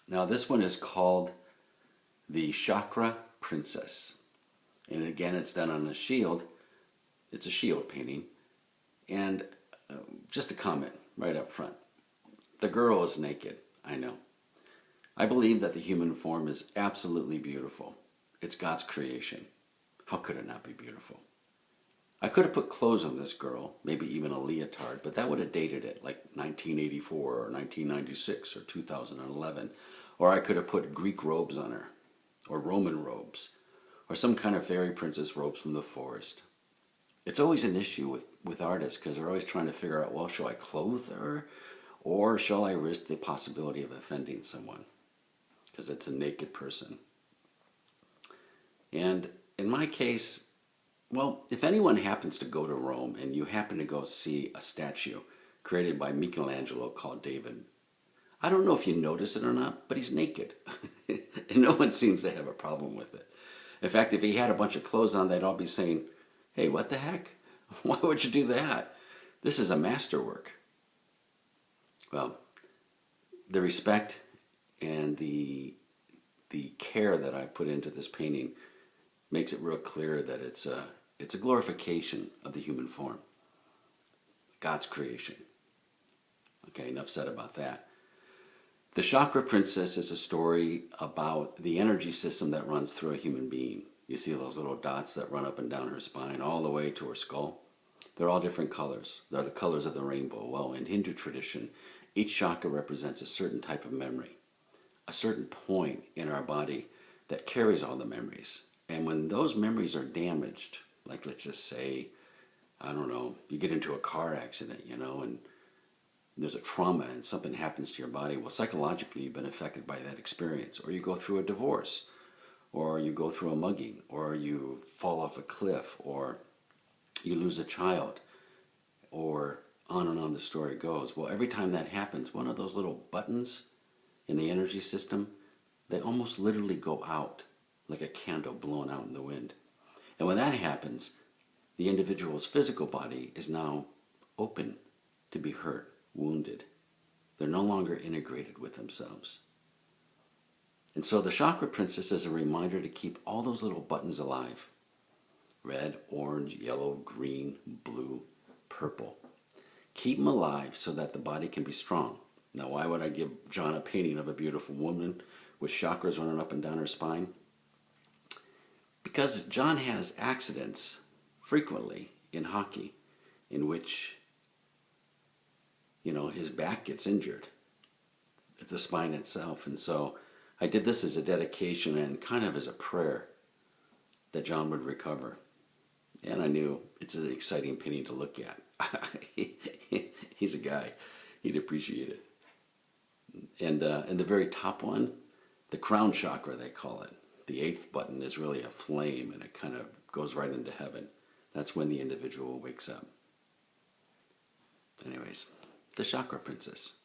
Now this one is called the Chakra Princess. And again, it's done on a shield. It's a shield painting. And just a comment right up front. The girl is naked, I know. I believe that the human form is absolutely beautiful. It's God's creation. How could it not be beautiful? I could have put clothes on this girl, maybe even a leotard, but that would have dated it, like 1984 or 1996 or 2011. Or I could have put Greek robes on her, or Roman robes, or some kind of fairy princess robes from the forest. It's always an issue with artists because they're always trying to figure out, well, shall I clothe her? Or shall I risk the possibility of offending someone? Because it's a naked person. And in my case, well, if anyone happens to go to Rome and you happen to go see a statue created by Michelangelo called David, I don't know if you notice it or not, but he's naked. And no one seems to have a problem with it. In fact, if he had a bunch of clothes on, they'd all be saying, hey, what the heck? Why would you do that? This is a masterwork. Well, the respect and the care that I put into this painting makes it real clear that it's a glorification of the human form, God's creation. Okay, enough said about that. The Chakra Princess is a story about the energy system that runs through a human being. You see those little dots that run up and down her spine all the way to her skull? They're all different colors. They're the colors of the rainbow. Well, in Hindu tradition, each chakra represents a certain type of memory, a certain point in our body that carries all the memories. And when those memories are damaged, like let's just say, I don't know, you get into a car accident, and there's a trauma and something happens to your body, well, psychologically you've been affected by that experience. Or you go through a divorce, or you go through a mugging, or you fall off a cliff, or you lose a child, or on and on the story goes. Well, every time that happens, one of those little buttons in the energy system, they almost literally go out like a candle blown out in the wind. And when that happens, the individual's physical body is now open to be hurt, wounded. They're no longer integrated with themselves. And so the Chakra Princess is a reminder to keep all those little buttons alive. Red, orange, yellow, green, blue, purple. Keep them alive so that the body can be strong. Now, why would I give John a painting of a beautiful woman with chakras running up and down her spine? Because John has accidents frequently in hockey in which, his back gets injured, the spine itself. And so I did this as a dedication and kind of as a prayer that John would recover. And I knew it's an exciting painting to look at. He's a guy. He'd appreciate it. And the very top one, the crown chakra, they call it. The 8th button is really a flame, and it kind of goes right into heaven. That's when the individual wakes up. Anyways, the Chakra Princess.